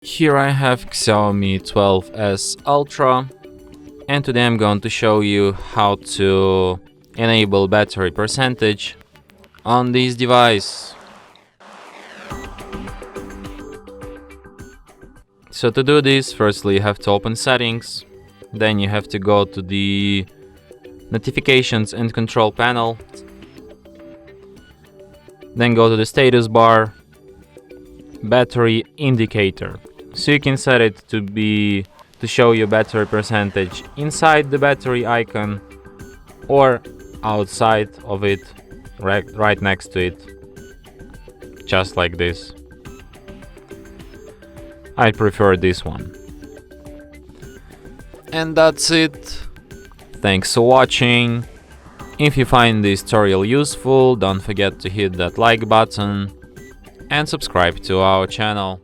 Here I have Xiaomi 12S Ultra, and today I'm going to show you how to enable battery percentage on this device. So to do this, firstly you have to open settings, then you have to go to the notifications and control panel, then go to the status bar, battery indicator. So you can set it to show you battery percentage inside the battery icon or outside of it, right next to it, just like this. I prefer this one. And that's it. Thanks for watching. If you find this tutorial useful, don't forget to hit that like button and subscribe to our channel.